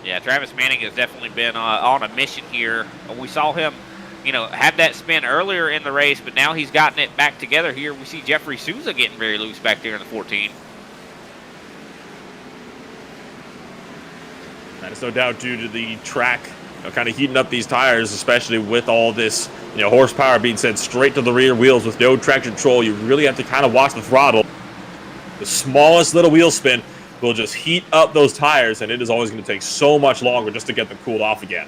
Yeah, Travis Manning has definitely been on a mission here. We saw him, have that spin earlier in the race, but now he's gotten it back together here. We see Jeffrey Souza getting very loose back there in the 14. That is no doubt due to the track kind of heating up these tires, especially with all this horsepower being sent straight to the rear wheels with no traction control. You really have to kind of watch the throttle. The smallest little wheel spin will just heat up those tires, and it is always going to take so much longer just to get them cooled off again.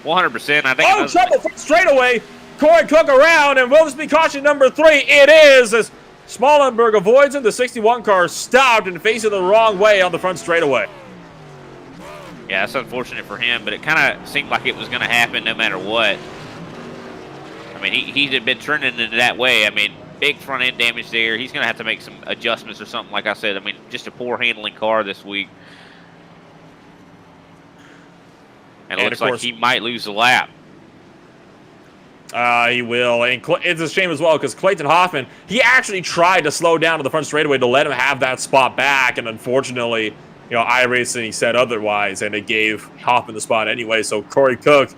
100%. I think. Oh, trouble from straightaway. Corey Cook around, and will this be caution number 3? It is, as Smallenberg avoids him. The 61 car stopped and facing the wrong way on the front straightaway. Yeah, that's unfortunate for him, but it kind of seemed like it was going to happen no matter what. I mean, he had been trending in that way. I mean, big front end damage there. He's going to have to make some adjustments or something, like I said. I mean, just a poor handling car this week. And it looks like he might lose the lap. He will. And it's a shame as well because Clayton Hoffman, he actually tried to slow down to the front straightaway to let him have that spot back. And unfortunately, iRacing said otherwise, and it gave Hoffman the spot anyway. So Corey Cook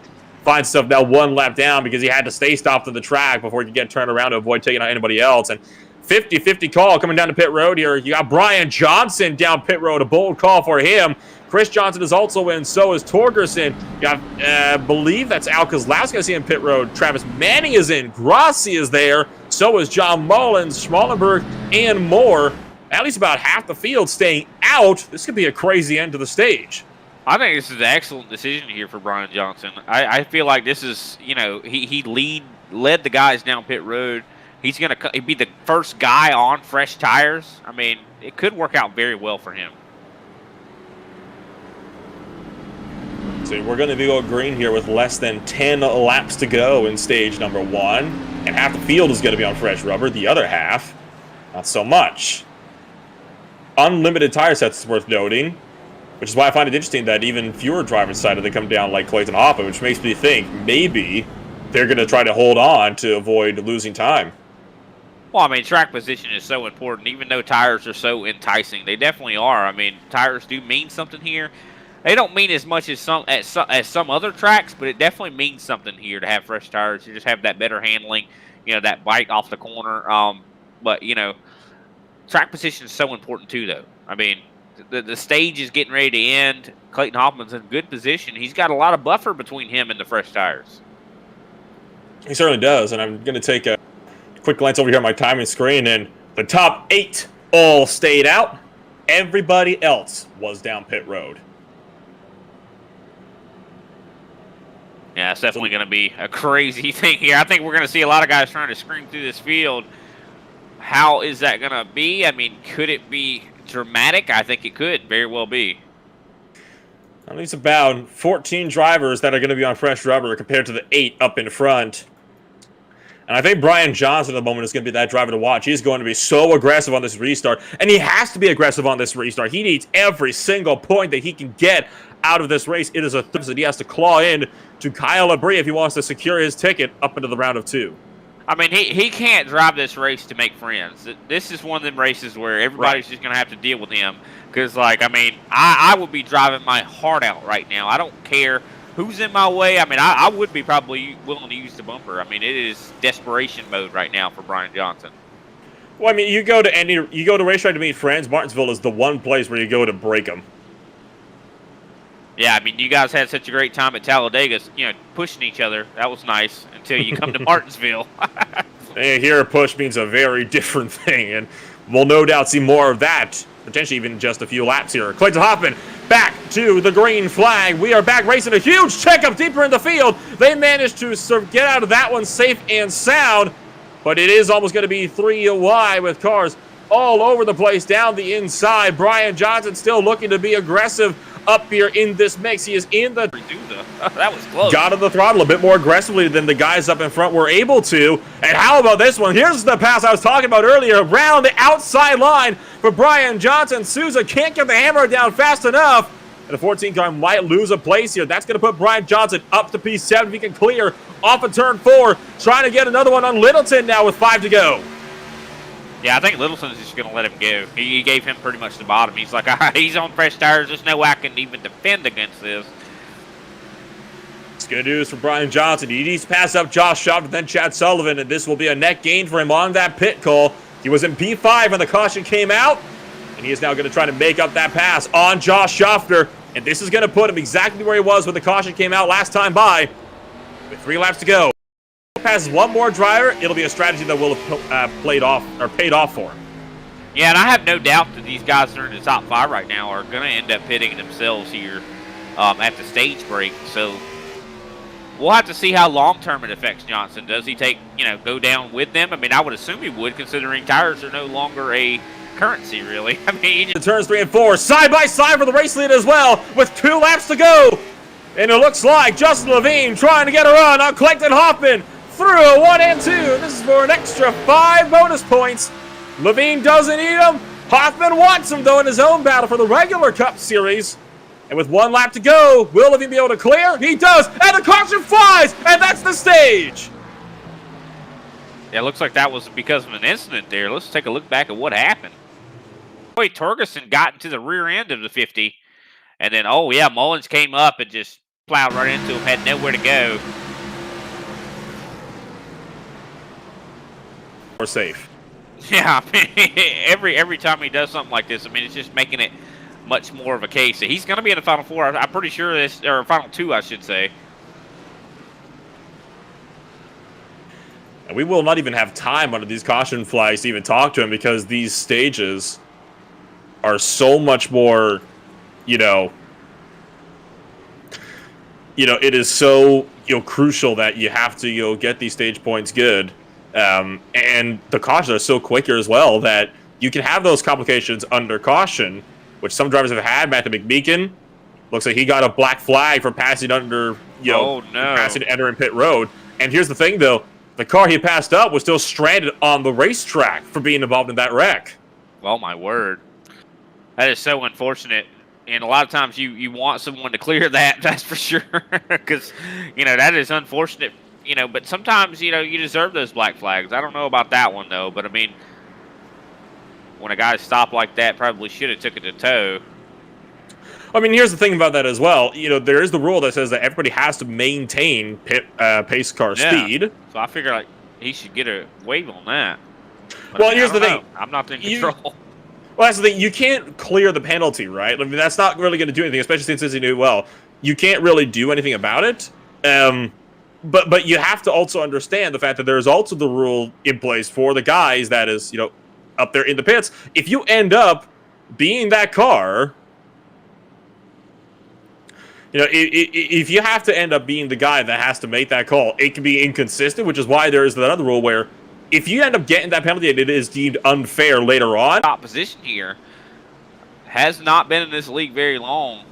finds himself now 1 lap down because he had to stay stopped on the track before he could get turned around to avoid taking out anybody else. And 50-50 call coming down to pit road here. You got Brian Johnson down pit road, a bold call for him. Chris Johnson is also in, so is Torgerson. You got, I believe that's Al Kozlowski in pit road. Travis Manning is in. Grassi is there. So is John Mullins, Schmallenberg, and more. At least about half the field staying out. This could be a crazy end to the stage. I think this is an excellent decision here for Brian Johnson. I feel like this is, he led the guys down pit road. He's going to be the first guy on fresh tires. I mean, it could work out very well for him. So we're going to go green here with less than 10 laps to go in stage number 1. And half the field is going to be on fresh rubber. The other half, not so much. Unlimited tire sets is worth noting, which is why I find it interesting that even fewer drivers decided to come down like Clayton Hoffman, which makes me think maybe they're going to try to hold on to avoid losing time. Well, I mean, track position is so important, even though tires are so enticing. They definitely are. I mean, tires do mean something here. They don't mean as much as some other tracks, but it definitely means something here to have fresh tires. You just have that better handling, that bite off the corner. But, track position is so important too, though. I mean, the stage is getting ready to end. Clayton Hoffman's in good position. He's got a lot of buffer between him and the fresh tires. He certainly does, and I'm going to take a quick glance over here at my timing screen, and the top 8 all stayed out. Everybody else was down pit road. Yeah, it's definitely going to be a crazy thing here. I think we're going to see a lot of guys trying to scream through this field. How is that going to be? I mean, could it be dramatic? I think it could very well be. At least about 14 drivers that are going to be on fresh rubber compared to the 8 up in front. And I think Brian Johnson at the moment is going to be that driver to watch. He's going to be so aggressive on this restart. And he has to be aggressive on this restart. He needs every single point that he can get out of this race. It is a third that he has to claw in to Kyle Labrie if he wants to secure his ticket up into the round of 2. I mean, he can't drive this race to make friends. This is one of them races where everybody's just going to have to deal with him. Because, I would be driving my heart out right now. I don't care who's in my way. I mean, I would be probably willing to use the bumper. I mean, it is desperation mode right now for Brian Johnson. Well, I mean, you go to racetrack to meet friends. Martinsville is the one place where you go to break them. Yeah, I mean, you guys had such a great time at Talladega, pushing each other. That was nice until you come to Martinsville. Here, a push means a very different thing, and we'll no doubt see more of that, potentially even in just a few laps here. Clayton Hoffman back to the green flag. We are back racing a huge checkup deeper in the field. They managed to get out of that one safe and sound, but it is almost going to be 3 wide with cars all over the place down the inside. Brian Johnson still looking to be aggressive up here in this mix. He is in the... That was close. Got on the throttle a bit more aggressively than the guys up in front were able to. And how about this one? Here's the pass I was talking about earlier. Around the outside line for Brian Johnson. Souza can't get the hammer down fast enough. And the 14 car might lose a place here. That's going to put Brian Johnson up to P7 if he can clear off of turn 4. Trying to get another one on Littleton now with 5 to go. Yeah, I think Littleton's just going to let him go. He gave him pretty much the bottom. He's like, all right, he's on fresh tires. There's no way I can even defend against this. It's good news for Brian Johnson. He needs to pass up Josh Shofter, then Chad Sullivan, and this will be a net gain for him on that pit call. He was in P5 when the caution came out, and he is now going to try to make up that pass on Josh Shofter, and this is going to put him exactly where he was when the caution came out last time by, with 3 laps to go. Passes one more driver, it'll be a strategy that will have paid off for him. Yeah, and I have no doubt that these guys that are in the top 5 right now are going to end up pitting themselves here at the stage break. So we'll have to see how long-term it affects Johnson. Does he go down with them? I mean, I would assume he would, considering tires are no longer a currency, really. I mean, the turns 3 and 4, side by side for the race lead as well, with 2 laps to go. And it looks like Justin Levine trying to get a run on Clayton Hoffman through a 1 and 2. This is for an extra 5 bonus points. Levine doesn't need them. Hoffman wants them, though, in his own battle for the regular Cup Series. And with 1 lap to go, will Levine be able to clear? He does, and the caution flies, and that's the stage. Yeah, it looks like that was because of an incident there. Let's take a look back at what happened. Boy, Torgerson got into the rear end of the 50, and then, oh yeah, Mullins came up and just plowed right into him, had nowhere to go. We're safe. Yeah, every time he does something like this, I mean, it's just making it much more of a case. He's going to be in the Final 4. I'm pretty sure this, or Final 2, I should say. And we will not even have time under these caution flags to even talk to him, because these stages are so much more, it is so, crucial that you have to, get these stage points good. And the cautions are so quicker as well that you can have those complications under caution, which some drivers have had. Matthew McMeekin, looks like he got a black flag for passing under, passing to enter in pit road. And here's the thing, though. The car he passed up was still stranded on the racetrack for being involved in that wreck. Oh, my word. That is so unfortunate. And a lot of times you want someone to clear that, that's for sure. Because, that is unfortunate. But sometimes, you deserve those black flags. I don't know about that one, though. But, I mean, when a guy stopped like that, probably should have took it to tow. I mean, here's the thing about that as well. There is the rule that says that everybody has to maintain pace car speed. So I figure, he should get a wave on that. But, well, here's the thing. I'm not in control. Well, that's the thing. You can't clear the penalty, right? I mean, that's not really going to do anything, especially since he knew well. You can't really do anything about it. But you have to also understand the fact that there's also the rule in place for the guys that is, up there in the pits. If you end up being that car, if you have to end up being the guy that has to make that call, it can be inconsistent, which is why there is that other rule where if you end up getting that penalty and it is deemed unfair later on. Top position here has not been in this league very long.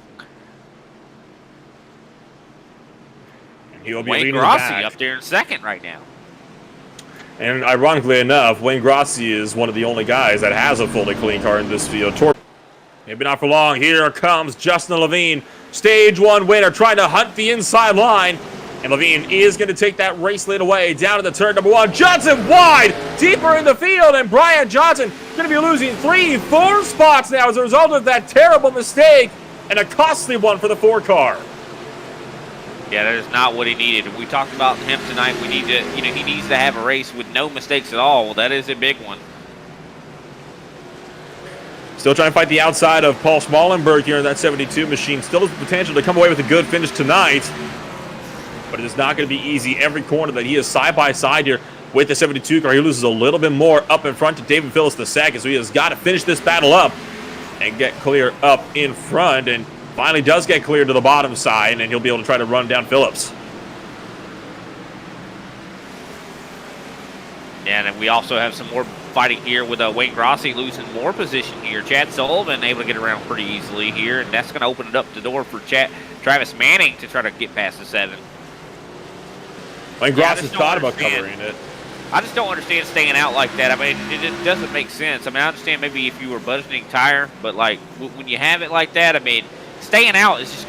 He'll be Wayne Grossi up there in second right now. And ironically enough, Wayne Grossi is one of the only guys that has a fully clean car in this field. Maybe not for long. Here comes Justin Levine, stage 1 winner, trying to hunt the inside line. And Levine is going to take that race lead away down to the turn number 1. Johnson wide, deeper in the field, and Brian Johnson going to be losing 3-4 spots now as a result of that terrible mistake, and a costly one for the 4 car. Yeah, that is not what he needed. We talked about him tonight. We need to, he needs to have a race with no mistakes at all. Well, that is a big one. Still trying to fight the outside of Paul Schmallenberg here in that 72 machine. Still has the potential to come away with a good finish tonight. But it is not going to be easy. Every corner that he is side by side here with the 72 car, he loses a little bit more up in front to David Phillips II. So he has got to finish this battle up and get clear up in front. And finally does get clear to the bottom side, and he'll be able to try to run down Phillips. Yeah, and then we also have some more fighting here with Wayne Grossi losing more position here. Chad Sullivan able to get around pretty easily here, and that's going to open it up the door for Travis Manning to try to get past the 7. Wayne Grossi thought about covering it. I just don't understand staying out like that. I mean, it just doesn't make sense. I mean, I understand maybe if you were budgeting tire, but when you have it like that, I mean, staying out is just